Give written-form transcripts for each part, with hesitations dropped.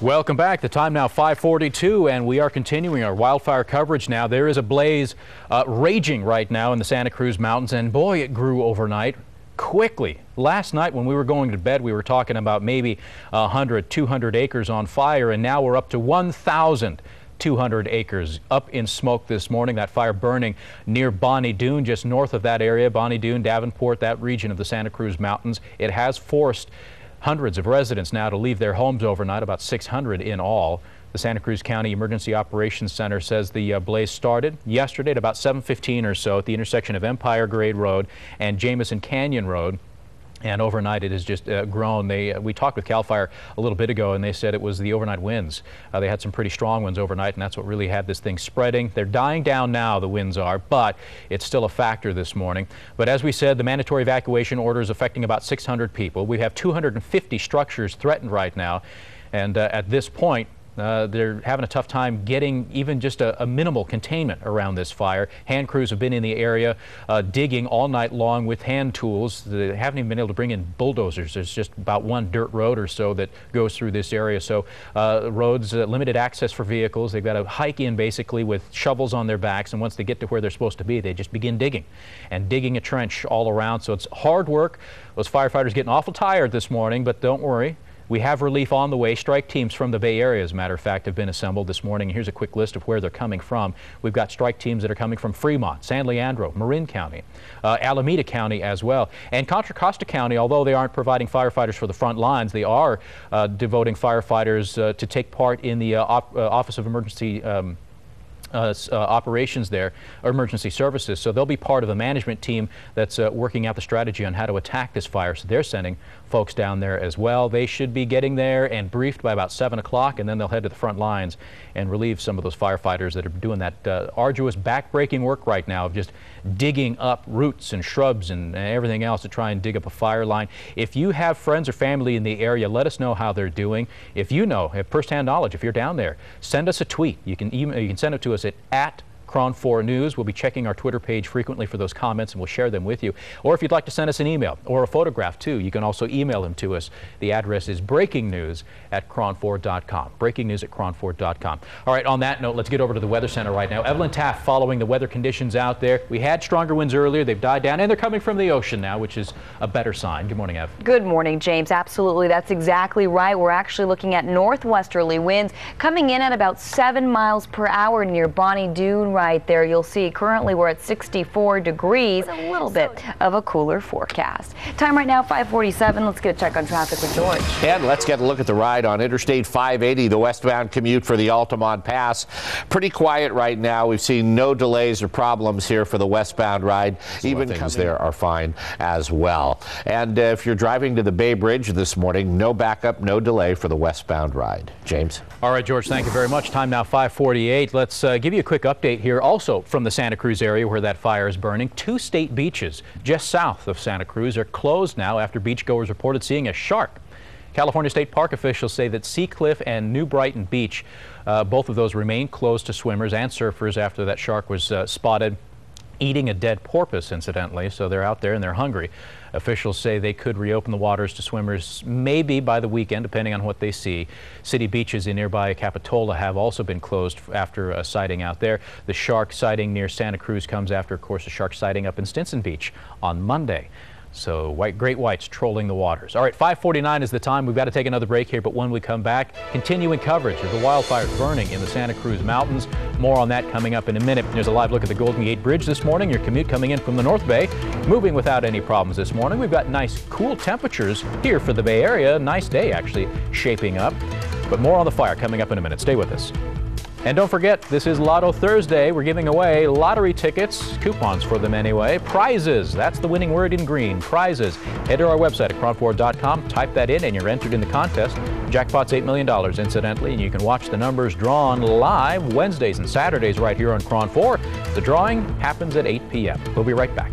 Welcome back. The time now 5:42, and we are continuing our wildfire coverage now. There is a blaze raging right now in the Santa Cruz Mountains, and boy, it grew overnight quickly. Last night when we were going to bed, we were talking about maybe 100, 200 acres on fire, and now we're up to 1,200 acres up in smoke this morning. That fire burning near Bonnie Doon, just north of that area, Bonnie Doon, Davenport, that region of the Santa Cruz Mountains. It has forced hundreds of residents now to leave their homes overnight, about 600 in all. The Santa Cruz County Emergency Operations Center says the blaze started yesterday at about 7:15 or so at the intersection of Empire Grade Road and Jameson Canyon Road. And overnight it has just grown. We talked with CAL FIRE a little bit ago, and they said it was the overnight winds. They had some pretty strong winds overnight, and that's what really had this thing spreading. They're dying down now, the winds are, but it's still a factor this morning. But as we said, the mandatory evacuation order is affecting about 600 people. We have 250 structures threatened right now, and at this point, they're having a tough time getting even just a minimal containment around this fire. Hand crews have been in the area digging all night long with hand tools. They haven't even been able to bring in bulldozers. There's just about one dirt road or so that goes through this area. So roads, limited access for vehicles. They've got to hike in basically with shovels on their backs, and once they get to where they're supposed to be, they just begin digging and digging a trench all around. So it's hard work. Those firefighters getting awful tired this morning, but don't worry. We have relief on the way. Strike teams from the Bay Area, as a matter of fact, have been assembled this morning. Here's a quick list of where they're coming from. We've got strike teams that are coming from Fremont, San Leandro, Marin County, Alameda County as well. And Contra Costa County, although they aren't providing firefighters for the front lines, they are devoting firefighters to take part in the Office of Emergency operations there, or emergency services. So they'll be part of a management team that's working out the strategy on how to attack this fire. So they're sending folks down there as well. They should be getting there and briefed by about 7 o'clock, and then they'll head to the front lines and relieve some of those firefighters that are doing that arduous back-breaking work right now of just digging up roots and shrubs and everything else to try and dig up a fire line. If you have friends or family in the area, let us know how they're doing. If you know, have first-hand knowledge, if you're down there, send us a tweet. You can email, you can send it to us at KRON 4 News. We'll be checking our Twitter page frequently for those comments, and we'll share them with you. Or if you'd like to send us an email or a photograph too, you can also email them to us. The address is breakingnews@kron4.com. breakingnews@kron4.com. All right, on that note, let's get over to the Weather Center right now. Evelyn Taft following the weather conditions out there. We had stronger winds earlier. They've died down, and they're coming from the ocean now, which is a better sign. Good morning, Ev. Good morning, James. Absolutely. That's exactly right. We're actually looking at northwesterly winds coming in at about 7 miles per hour near Bonnie Doon right there. You'll see currently we're at 64 degrees, a little bit of a cooler forecast. Time right now 5:47. Let's get a check on traffic with George. And let's get a look at the ride on Interstate 580, the westbound commute for the Altamont Pass. Pretty quiet right now. We've seen no delays or problems here for the westbound ride. Even things there are fine as well. And if you're driving to the Bay Bridge this morning, no backup, no delay for the westbound ride. James. All right, George, thank you very much. Time now 5:48. Let's give you a quick update here. Also from the Santa Cruz area where that fire is burning, 2 state beaches just south of Santa Cruz are closed now after beachgoers reported seeing a shark. California State Park officials say that Sea Cliff and New Brighton Beach, both of those remain closed to swimmers and surfers after that shark was spotted eating a dead porpoise, incidentally, so they're out there and they're hungry. Officials say they could reopen the waters to swimmers maybe by the weekend, depending on what they see. City beaches in nearby Capitola have also been closed after a sighting out there. The shark sighting near Santa Cruz comes after, of course, a shark sighting up in Stinson Beach on Monday. So great whites trolling the waters. All right, 5:49 is the time. We've got to take another break here, but when we come back, continuing coverage of the wildfires burning in the Santa Cruz Mountains. More on that coming up in a minute. There's a live look at the Golden Gate Bridge this morning. Your commute coming in from the North Bay, moving without any problems this morning. We've got nice, cool temperatures here for the Bay Area. Nice day, actually, shaping up. But more on the fire coming up in a minute. Stay with us. And don't forget, this is Lotto Thursday. We're giving away lottery tickets, coupons for them anyway. Prizes, that's the winning word in green, prizes. Head to our website at KRON4.com, type that in, and you're entered in the contest. Jackpot's $8 million, incidentally, and you can watch the numbers drawn live Wednesdays and Saturdays right here on KRON 4. The drawing happens at 8 p.m. We'll be right back.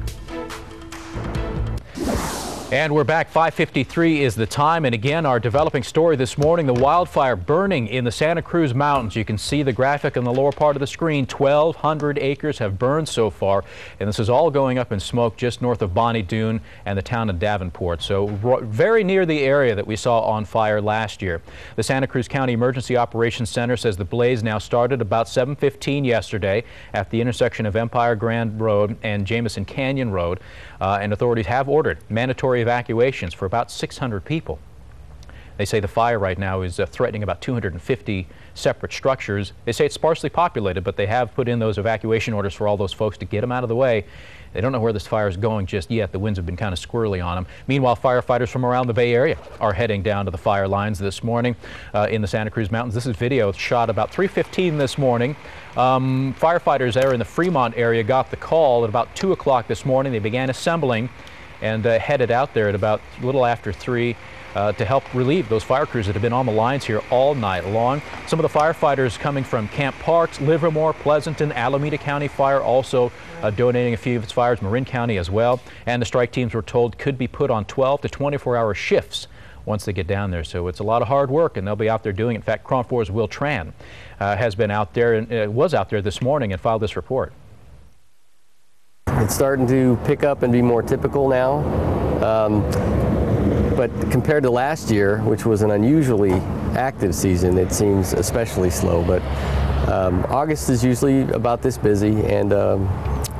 And we're back. 5:53 is the time. And again, our developing story this morning, the wildfire burning in the Santa Cruz Mountains. You can see the graphic in the lower part of the screen. 1,200 acres have burned so far. And this is all going up in smoke just north of Bonnie Doon and the town of Davenport. So very near the area that we saw on fire last year. The Santa Cruz County Emergency Operations Center says the blaze now started about 7:15 yesterday at the intersection of Empire Grand Road and Jameson Canyon Road. And authorities have ordered mandatory evacuations for about 600 people. They say the fire right now is threatening about 250 separate structures. They say it's sparsely populated, but they have put in those evacuation orders for all those folks to get them out of the way. They don't know where this fire is going just yet. The winds have been kind of squirrely on them. Meanwhile, firefighters from around the Bay Area are heading down to the fire lines this morning in the Santa Cruz Mountains. This is video shot about 3:15 this morning. Firefighters there in the Fremont area got the call at about 2 o'clock this morning. They began assembling and headed out there at about a little after 3 to help relieve those fire crews that have been on the lines here all night long. Some of the firefighters coming from Camp Parks, Livermore, Pleasanton, Alameda County Fire also donating a few of its fires, Marin County as well. And the strike teams were told could be put on 12 to 24-hour shifts once they get down there. So it's a lot of hard work, and they'll be out there doing it. In fact, KRON 4's Will Tran has been out there and was out there this morning and filed this report. It's starting to pick up and be more typical now. But compared to last year, which was an unusually active season, it seems especially slow. But August is usually about this busy, and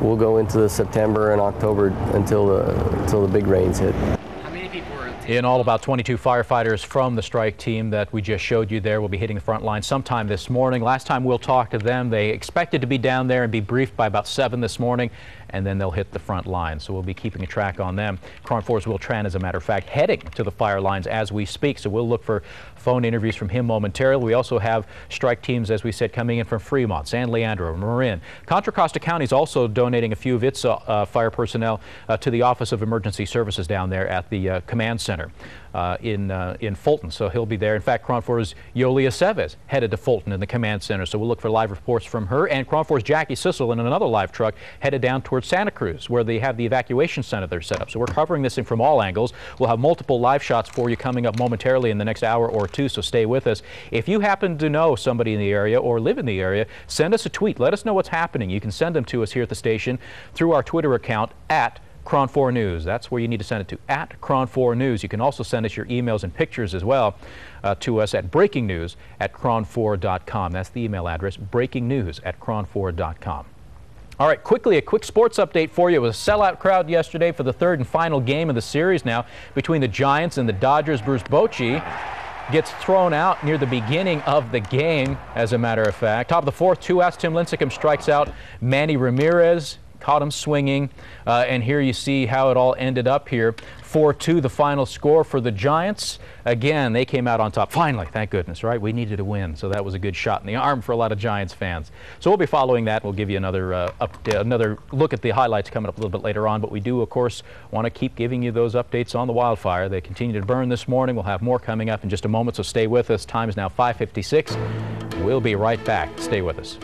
we'll go into September and October until the big rains hit. In all, about 22 firefighters from the strike team that we just showed you there will be hitting the front line sometime this morning. Last time we'll talk to them, they expected to be down there and be briefed by about 7 this morning, and then they'll hit the front line. So we'll be keeping a track on them. KRON 4's Will Tran, as a matter of fact, heading to the fire lines as we speak. So we'll look for phone interviews from him momentarily. We also have strike teams, as we said, coming in from Fremont, San Leandro, Marin. Contra Costa County is also donating a few of its fire personnel to the Office of Emergency Services down there at the command center in Fulton. So he'll be there. In fact, KRON 4's Yolia Seves headed to Fulton in the command center. So we'll look for live reports from her. And KRON 4's Jackie Sissel in another live truck headed down towards Santa Cruz, where they have the evacuation center there set up. So we're covering this in from all angles. We'll have multiple live shots for you coming up momentarily in the next hour or two, so stay with us. If you happen to know somebody in the area or live in the area, send us a tweet. Let us know what's happening. You can send them to us here at the station through our Twitter account at KRON 4 News. That's where you need to send it to, at KRON 4 News. You can also send us your emails and pictures as well to us at breakingnews@kron4.com. That's the email address, breakingnews@kron4.com. All right, quickly, a quick sports update for you. It was a sellout crowd yesterday for the third and final game of the series now between the Giants and the Dodgers. Bruce Bochy gets thrown out near the beginning of the game, as a matter of fact. Top of the fourth, 2 outs. Tim Lincecum strikes out Manny Ramirez. Caught him swinging, and here you see how it all ended up here. 4-2 the final score for the Giants. Again, they came out on top. Finally, thank goodness, right? We needed a win, so that was a good shot in the arm for a lot of Giants fans. So we'll be following that. We'll give you another another look at the highlights coming up a little bit later on, but we do, of course, want to keep giving you those updates on the wildfire. They continue to burn this morning. We'll have more coming up in just a moment, so stay with us. Time is now 5:56. We'll be right back. Stay with us.